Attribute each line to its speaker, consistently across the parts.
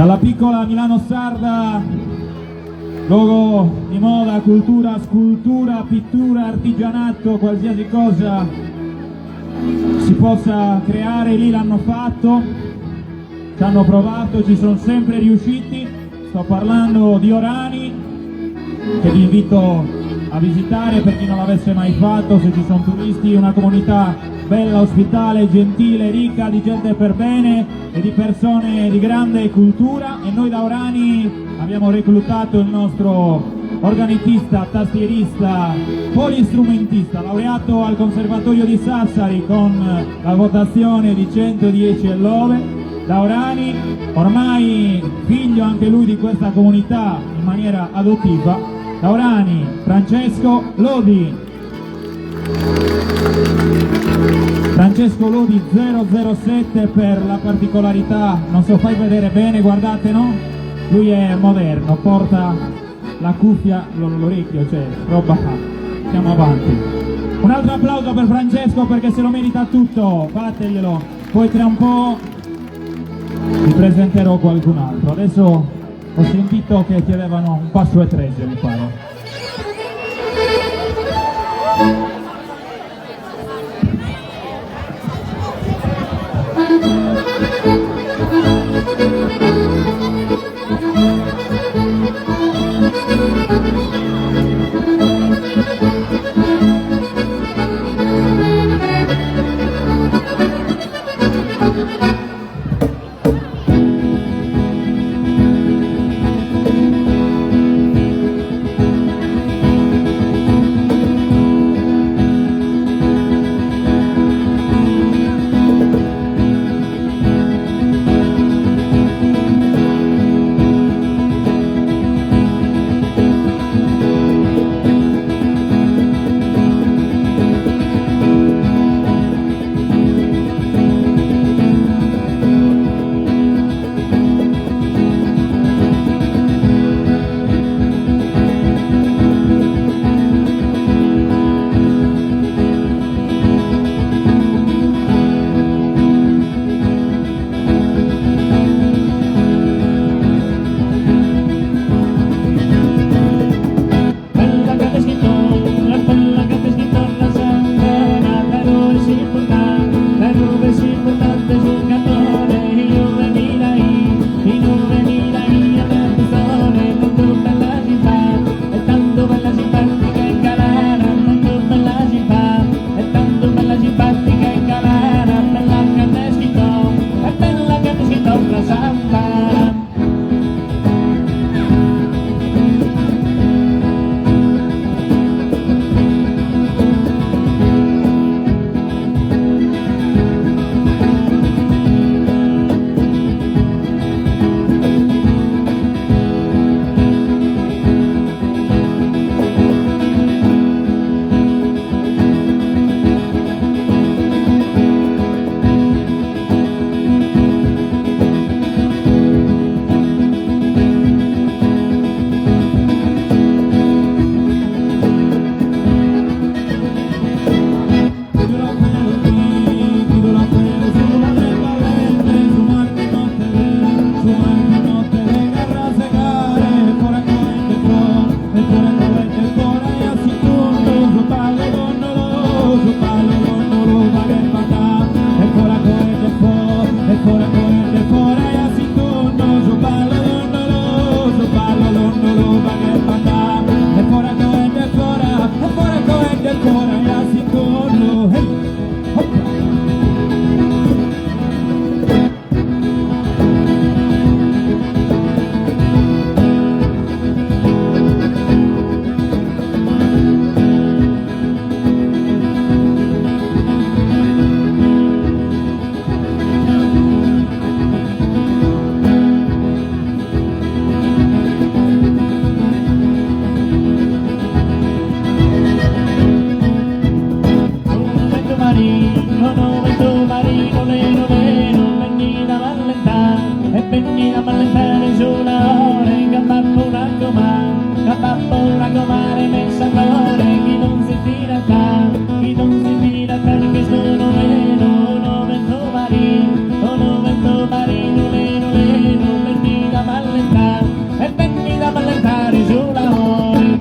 Speaker 1: Dalla piccola Milano Sarda, luogo di moda, cultura, scultura, pittura, artigianato, qualsiasi cosa si possa creare, lì l'hanno fatto, ci hanno provato, ci sono sempre riusciti. Sto parlando di Orani, che vi invito a visitare per chi non l'avesse mai fatto, se ci sono turisti, una comunità bella, ospitale, gentile, ricca di gente per bene e di persone di grande cultura. E noi da Orani abbiamo reclutato il nostro organista, tastierista, polistrumentista, laureato al Conservatorio di Sassari con la votazione di 110 e lode. Da Orani, ormai figlio anche lui di questa comunità in maniera adottiva. Da Orani, Francesco Lodi. Francesco Lodi 007 per la particolarità, non so fai vedere bene, guardate, no? Lui è moderno, porta la cuffia, l'orecchio, cioè roba, andiamo avanti. Un altro applauso per Francesco perché se lo merita tutto, fateglielo. Poi tra un po' vi presenterò qualcun altro. Adesso ho sentito che chiedevano un passo e 13, mi pare.
Speaker 2: venni a ballare sulla ore, che babbo la comare messa all'ore, chi non si tira qua, chi non si tira perché sono meno, no vento marino, leno, venni da ballare, e venni da ballare sulla ore.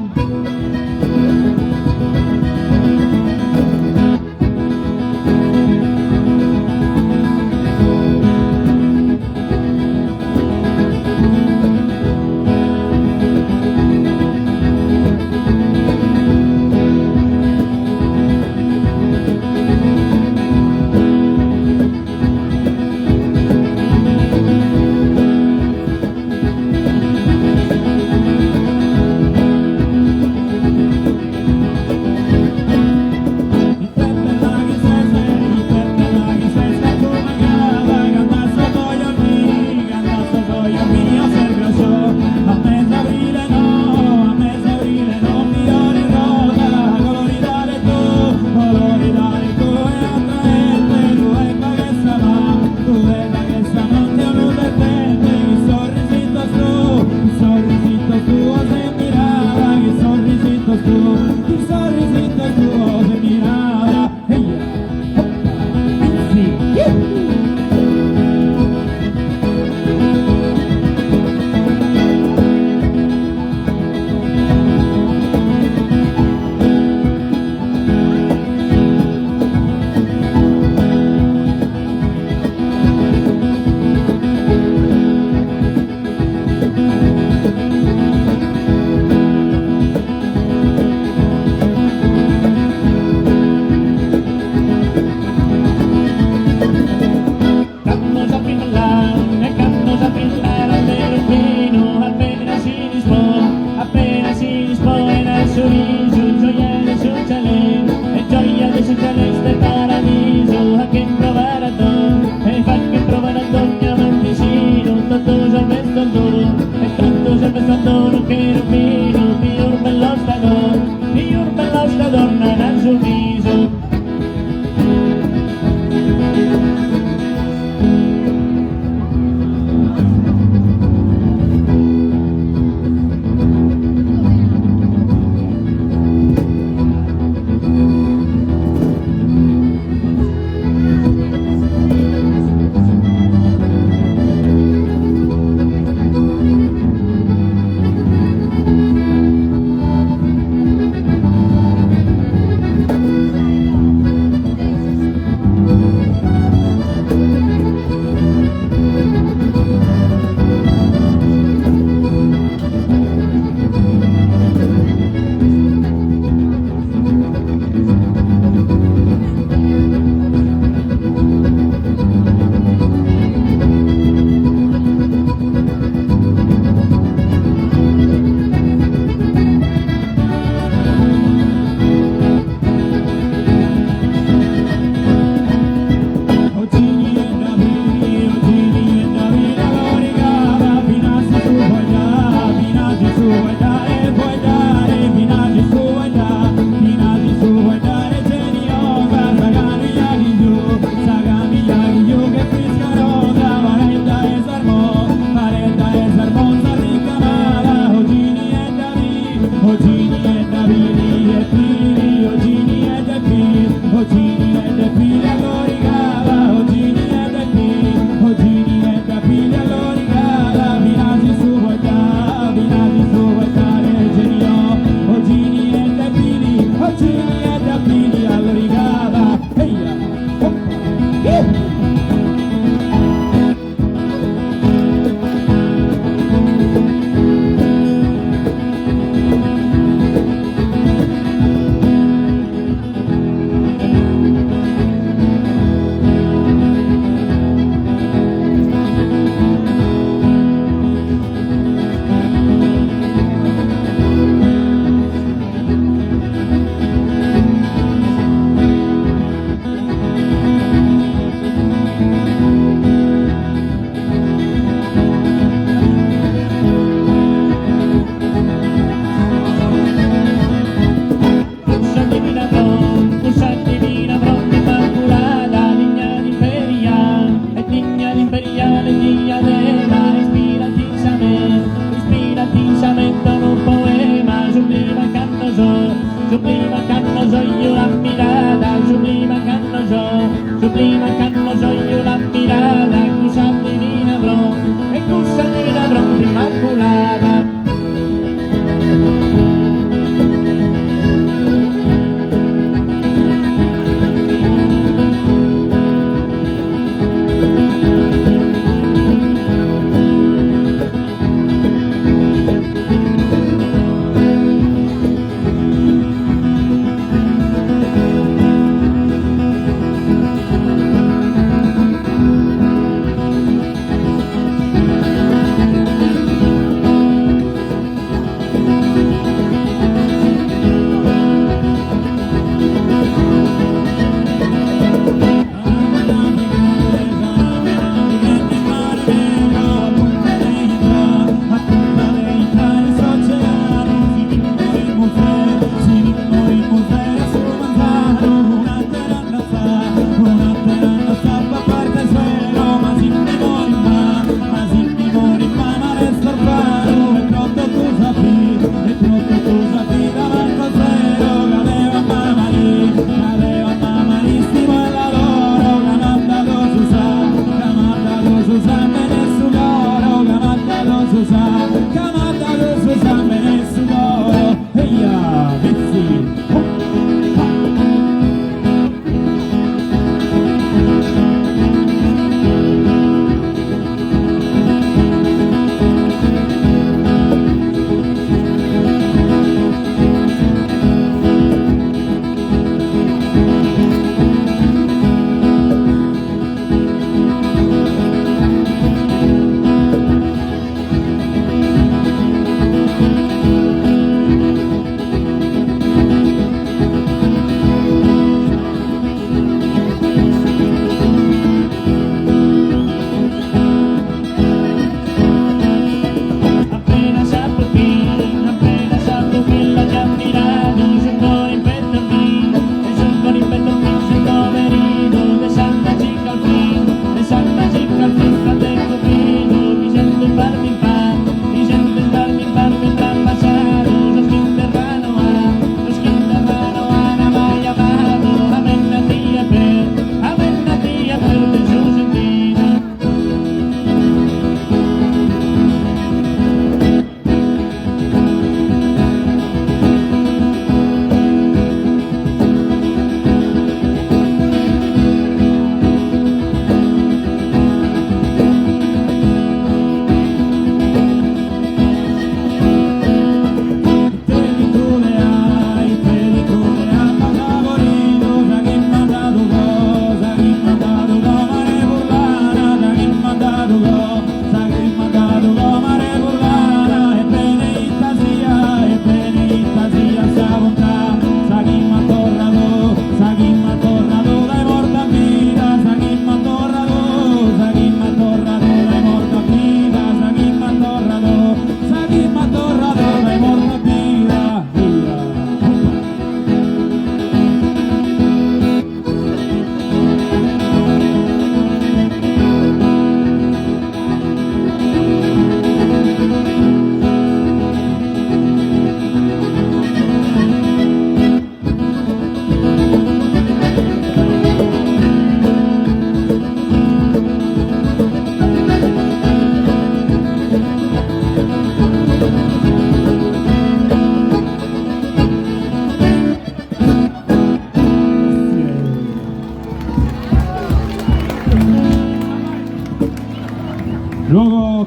Speaker 1: luogo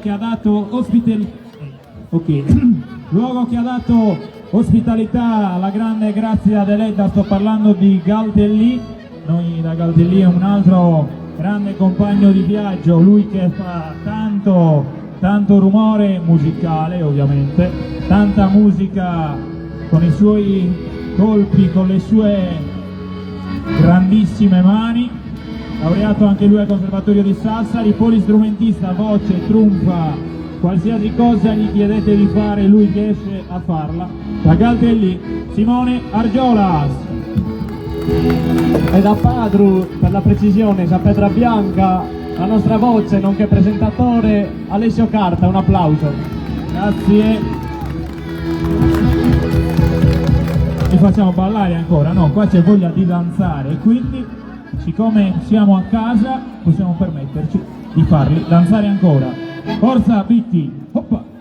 Speaker 1: che ha dato ospitalità alla grande Grazia Deledda. Sto parlando di Galtellì. Noi da Galtellì è un altro grande compagno di viaggio, lui che fa tanto rumore musicale, ovviamente, tanta musica con i suoi colpi, con le sue grandissime mani. Laureato anche lui al Conservatorio di Sassari, polistrumentista, voce, trumfa, qualsiasi cosa gli chiedete di fare lui riesce a farla. Da Galtellì, Simone Argiolas.
Speaker 2: E da Padru, per la precisione, Sapedra Bianca, la nostra voce nonché presentatore Alessio Carta, un applauso.
Speaker 1: Grazie. Ci facciamo ballare ancora? No, qua c'è voglia di danzare, quindi siccome siamo a casa possiamo permetterci di farli danzare ancora. Forza Bitti, hoppa!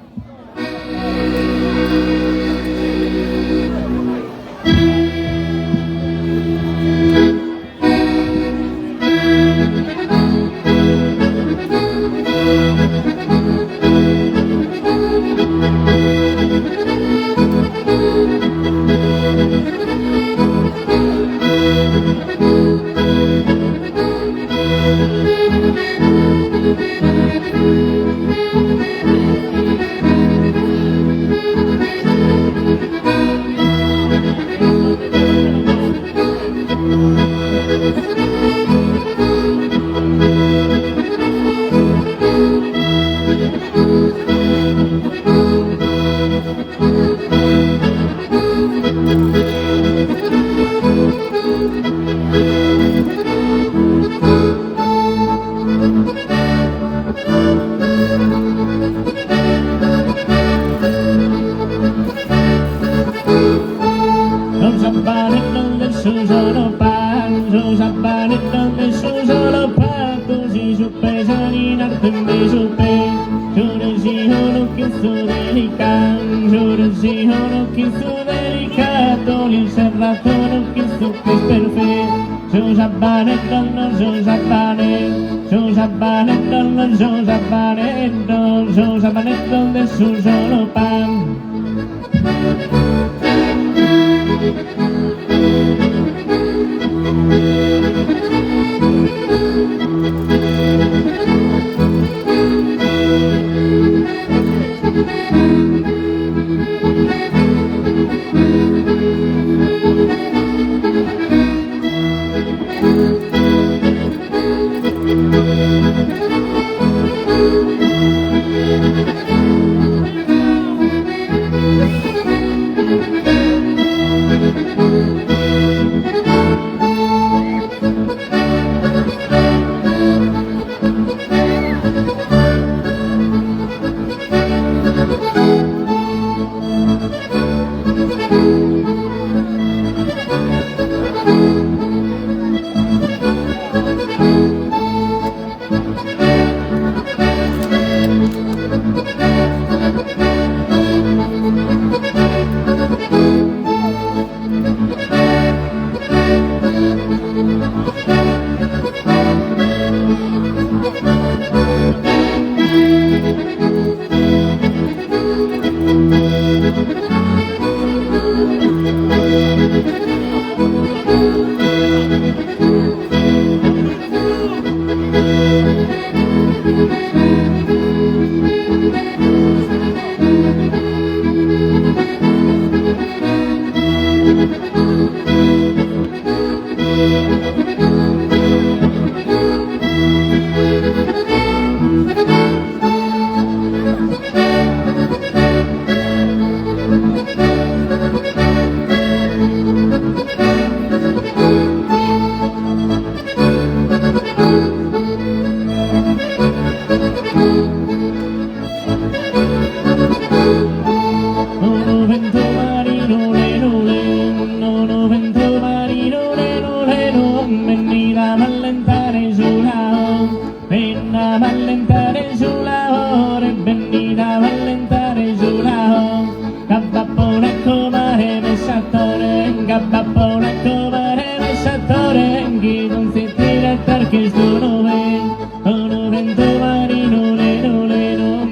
Speaker 2: Perché sono ben, sono vento marino, le,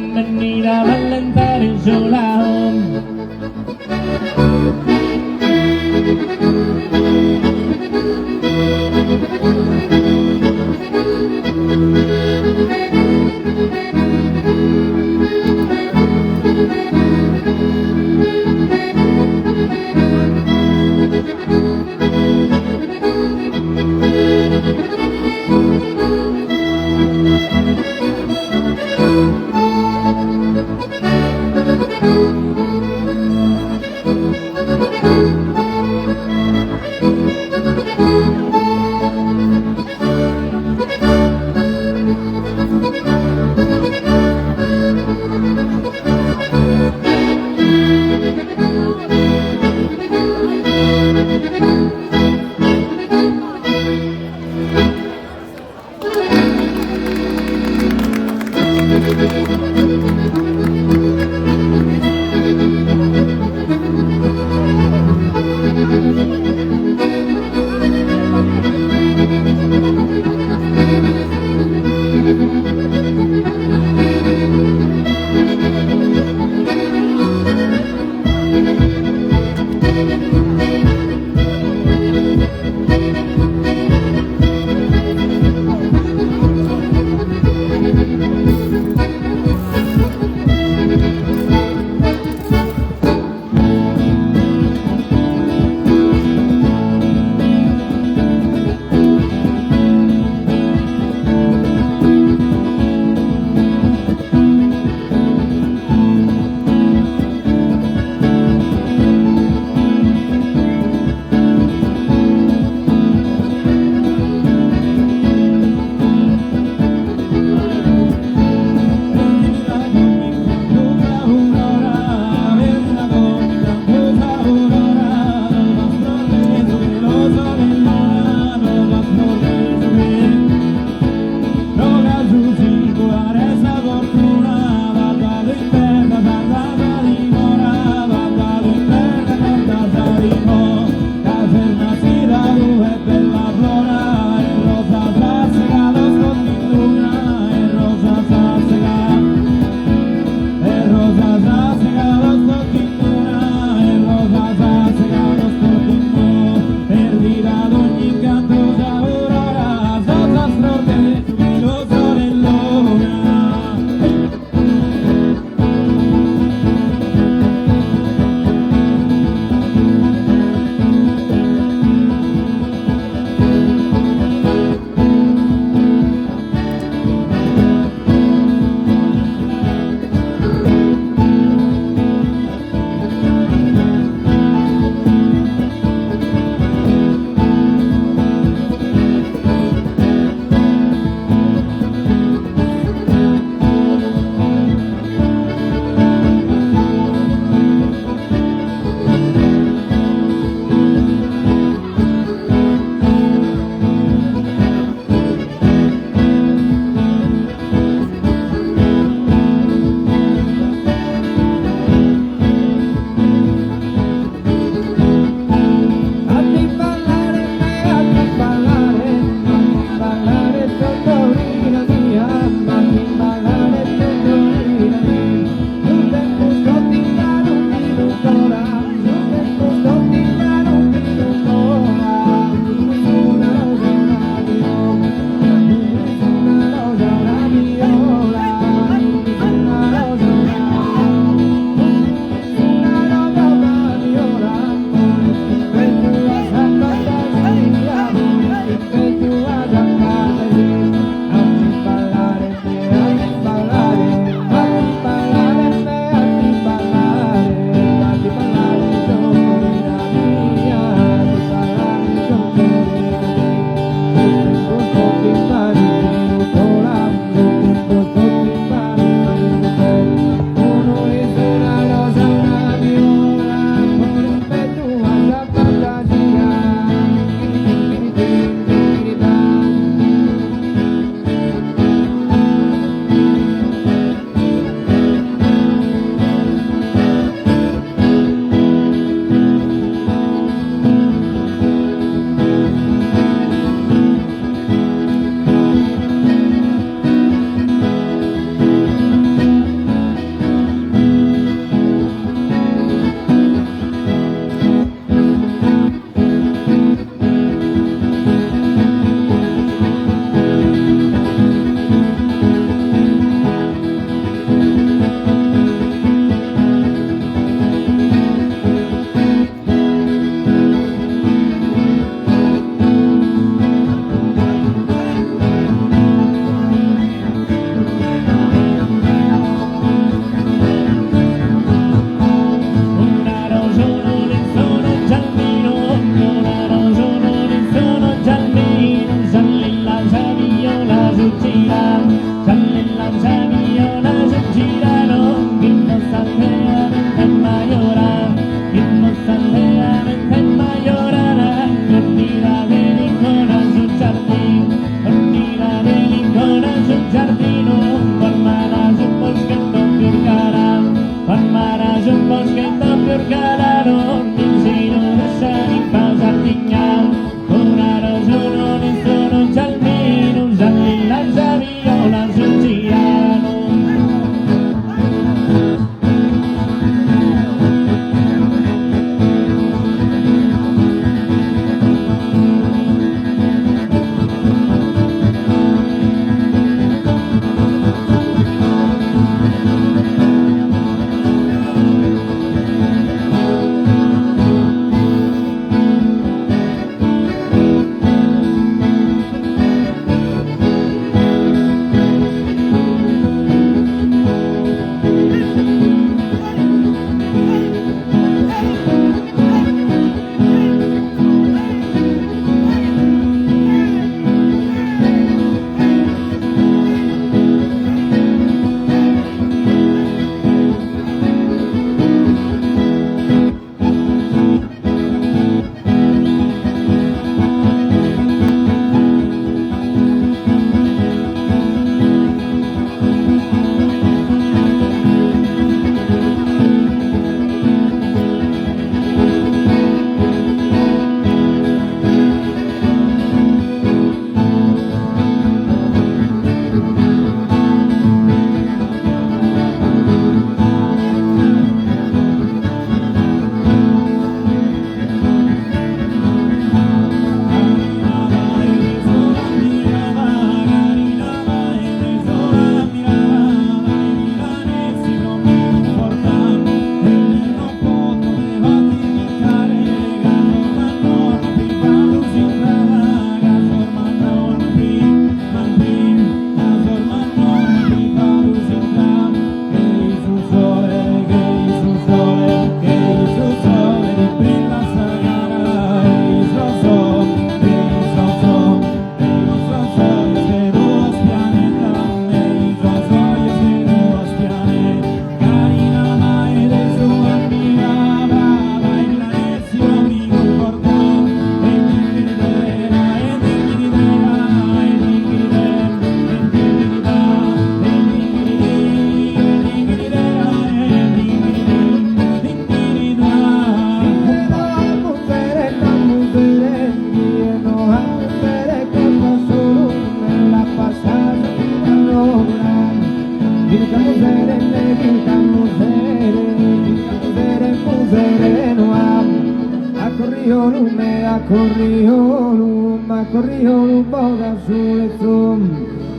Speaker 3: corrió boga sulle zum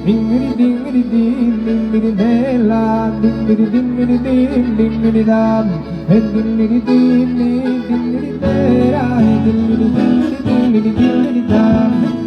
Speaker 3: dingiri dingiri dingiri della dingiri dingiri dingiri dam dingiri dingiri dera dingiri dingiri dam.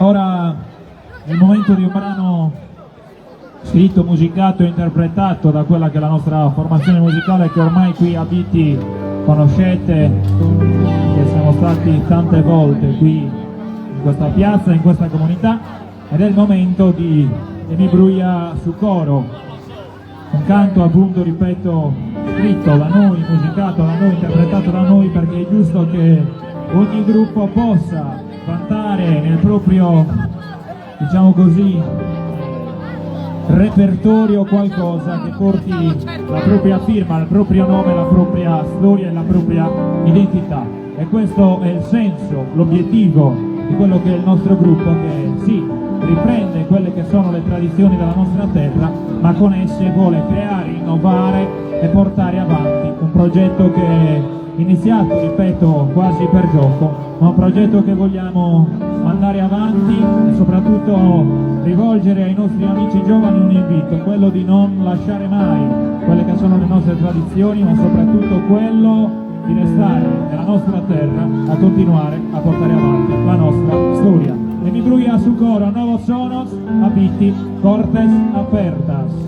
Speaker 1: Ora è il momento di un brano scritto, musicato e interpretato da quella che è la nostra formazione musicale, che ormai qui a Biti conoscete, che siamo stati tante volte qui in questa piazza, in questa comunità, ed è il momento di Mi Bruia su coro, un canto appunto, ripeto, scritto da noi, musicato da noi, interpretato da noi, perché è giusto che ogni gruppo possa cantare nel proprio, diciamo così, repertorio qualcosa che porti la propria firma, il proprio nome, la propria storia e la propria identità. E questo è il senso, l'obiettivo di quello che è il nostro gruppo, che sì, riprende quelle che sono le tradizioni della nostra terra, ma con esse vuole creare, innovare e portare avanti un progetto che è iniziato, ripeto, quasi per gioco, ma un progetto che vogliamo mandare avanti e soprattutto rivolgere ai nostri amici giovani un invito, quello di non lasciare mai quelle che sono le nostre tradizioni, ma soprattutto quello di restare nella nostra terra a continuare a portare avanti la nostra storia. E Mi Bruia su coro, Novos Sonos, Abiti, Cortes Apertas.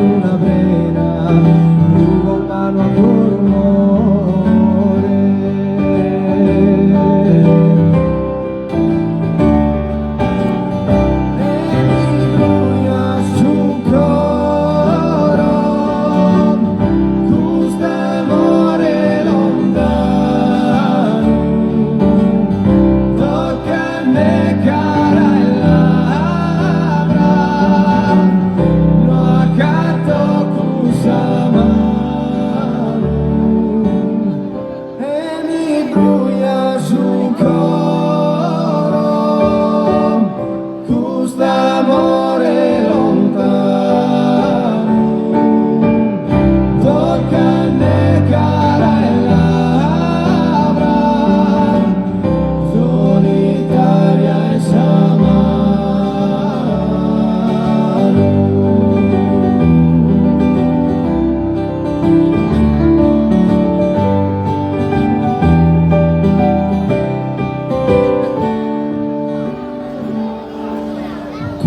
Speaker 3: Luna brera, rubo mano a por rumore. E mi brucia sul coro, quest'amore lontano, tocca a me cara e labbra, lo accatto questa mano, e mi brucia sul coro, quest'amore lontano, tocca a me cara e labbra, solitaria e samano.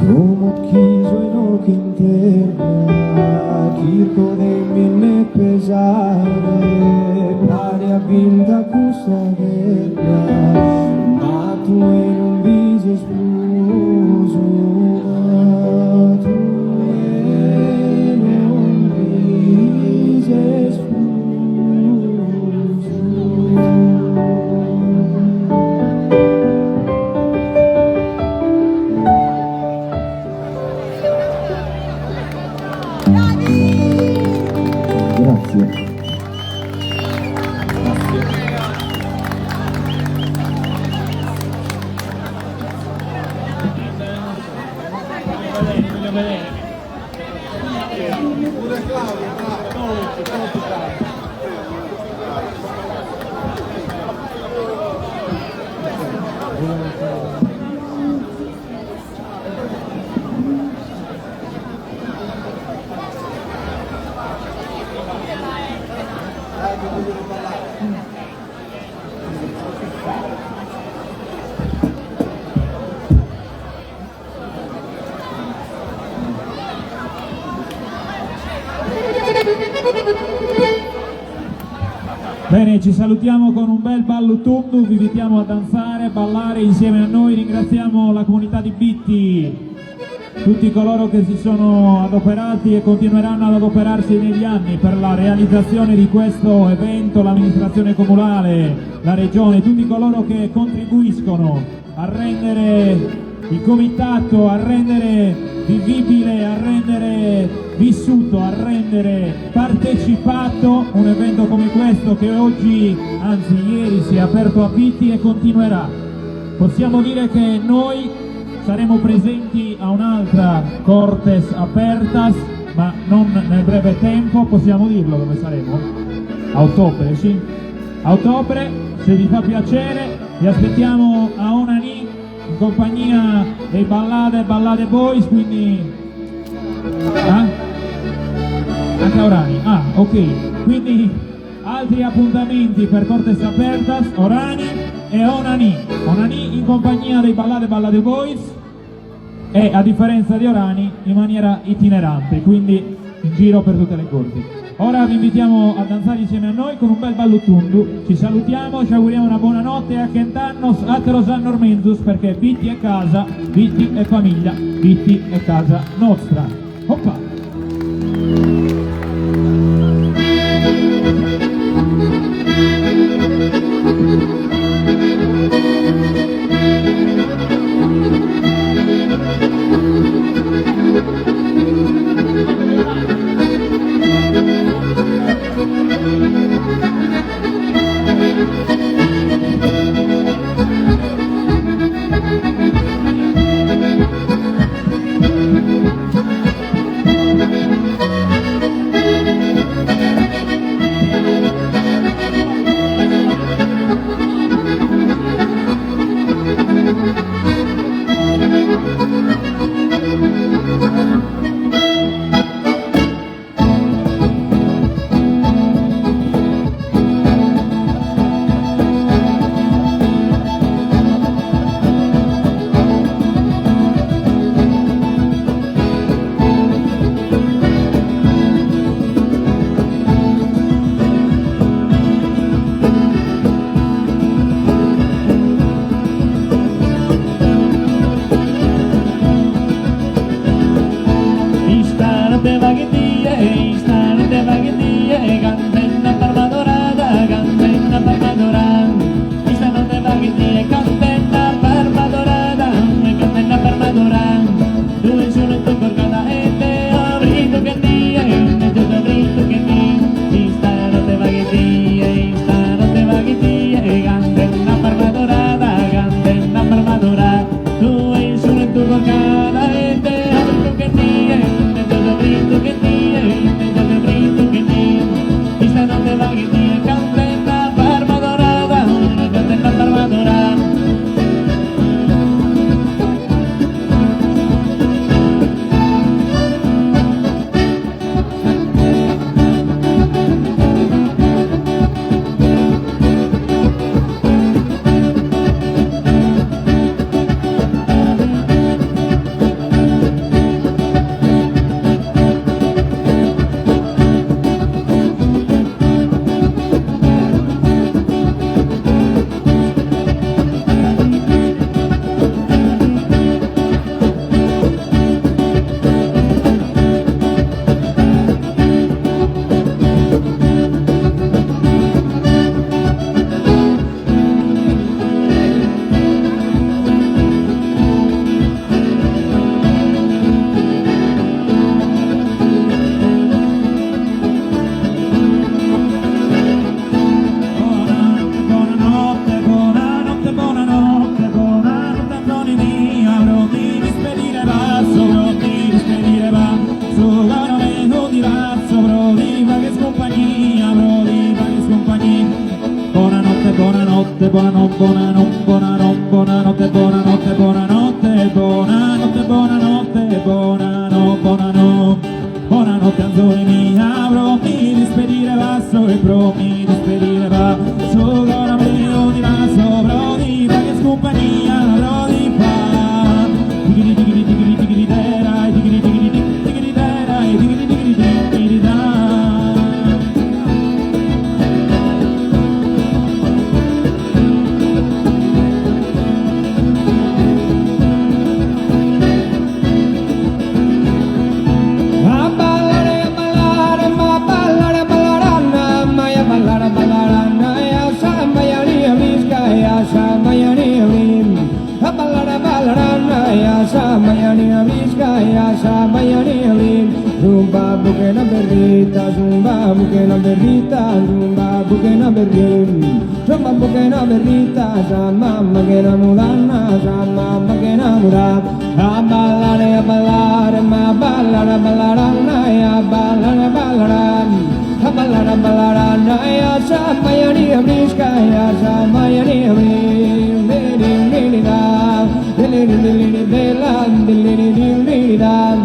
Speaker 3: Como quiso y no que interna, kirko de minne pesare, pare a vinta questa guerra, ma tu non visi esploso, ma tu non visi esploso. Grazie.
Speaker 2: Voglio vedere.
Speaker 1: Bene, ci salutiamo con un bel ballo tundu, vi invitiamo a danzare, a ballare insieme a noi, ringraziamo la comunità di Bitti, tutti coloro che si sono adoperati e continueranno ad adoperarsi negli anni per la realizzazione di questo evento, l'amministrazione comunale, la regione, tutti coloro che contribuiscono a rendere il comitato, a rendere vivibile, a rendere vissuto, a rendere partecipato un evento come questo che oggi, anzi ieri, si è aperto a Bitti e continuerà. Possiamo dire che noi saremo presenti a un'altra Cortes Apertas, ma non nel breve tempo, possiamo dirlo dove saremo? A ottobre, sì? A ottobre, se vi fa piacere, vi aspettiamo a Onani in compagnia dei Ballade Boys, quindi anche a Orani, ok, quindi altri appuntamenti per Cortes Apertas, Orani e Onani in compagnia dei Ballade Boys e a differenza di Orani in maniera itinerante, quindi in giro per tutte le corti. Ora vi invitiamo a danzare insieme a noi con un bel ballo tundu, ci salutiamo, ci auguriamo una buona notte e a Kentannos Ateros Annormentus, perché Bitti è casa, Bitti è famiglia, Bitti è casa nostra. Hoppa! basso, Brody, pagues compagnia, Brody, pagues compagnia. Buonanotte, buonanotte, buonanotte, buonanotte, buonanotte, buonanotte, buonanotte, buonanotte, buonanotte, buonanotte, buonanotte, buonanotte, Anzoni mia, Brody, di spedire basso e Brody, di spedire basso, ora meno di basso, Brody, pagues compagnia, Brody, fa. Tigiri, tigiri, tigiri, tigiri, dera, tigiri, tigiri, tigiri, dera, tigiri, tigiri, tigiri, da.
Speaker 3: Zumba buchena berrita, zumba buchena berrita, zumba buchena berrim, zumba buchena berrita, sama magena mulana, sama magena mura, a ballare, ma ballare, a ballare, ya sama yani abriska, ya sama yani abrim, lili da, lili bella, lili da.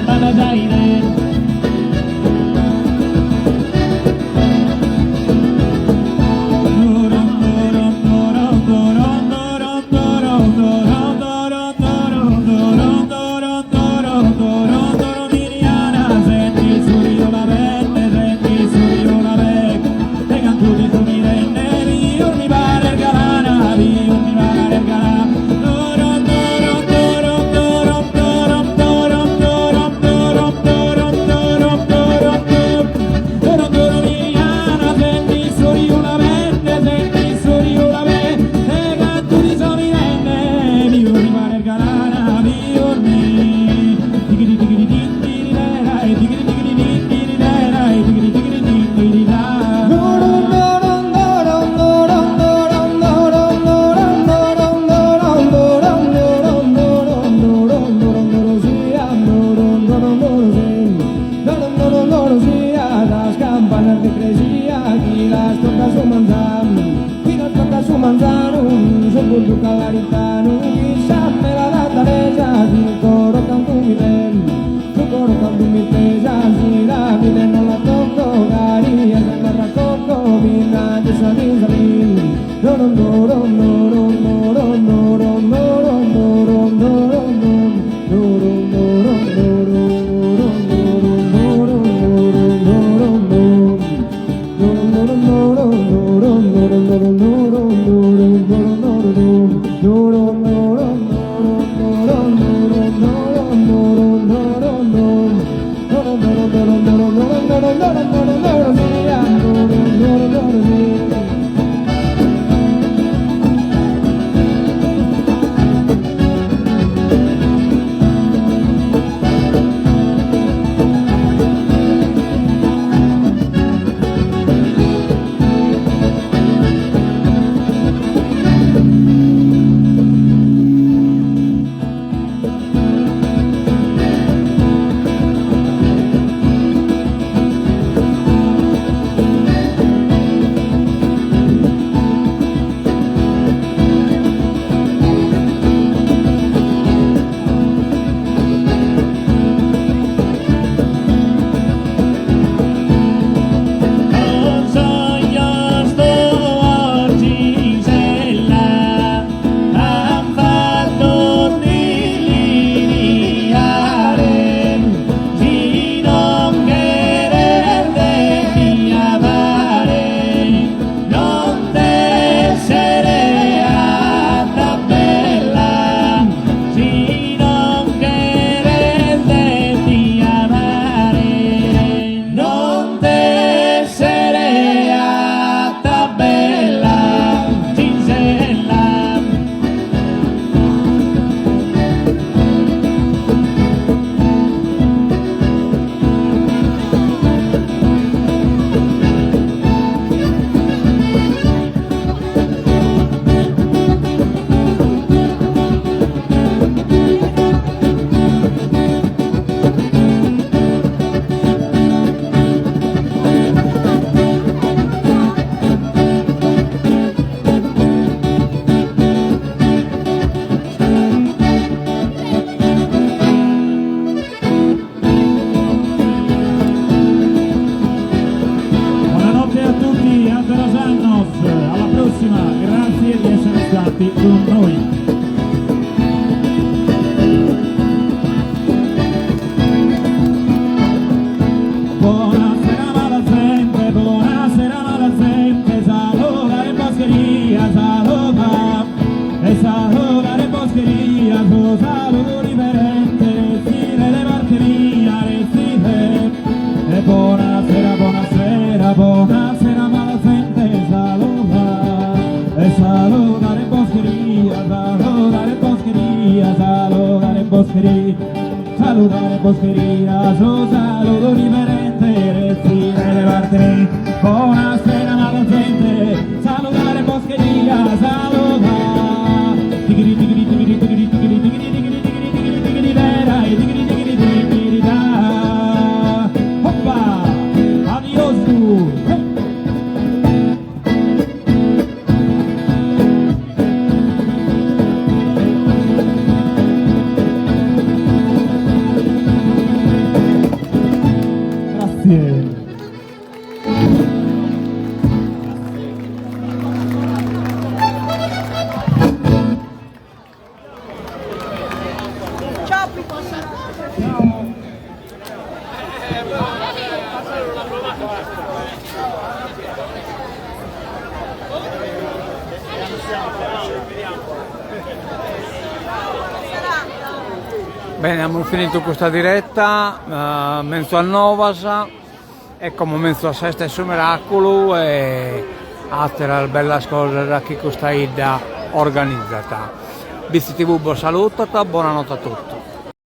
Speaker 3: Buenos Aires.
Speaker 1: stati con noi. Buonasera mala gente, salutare boscheria, saluta, e salutare boscheria, su saluto riverente, stile le barcheria, restile, e buonasera mala gente, saluta, e salutare boscheria, salutare boscheria, salutare boscheria, salutare boscheria, su saluto riverente, restile le barcheria. Buonasera mala gente, salutare boscheria, saluta, tigri tigri tigri tigri tigri tigri tigri tigri tigri tigri vera e tigri tigri tigri da. Hoppa, adios tu. Grazie.
Speaker 4: Bene, abbiamo finito questa diretta, menso a Novas, e come menso a Sesta e su Miracolo, e altre belle cose da chi questa ida organizzata. BCTV saluto, buonanotte a tutti.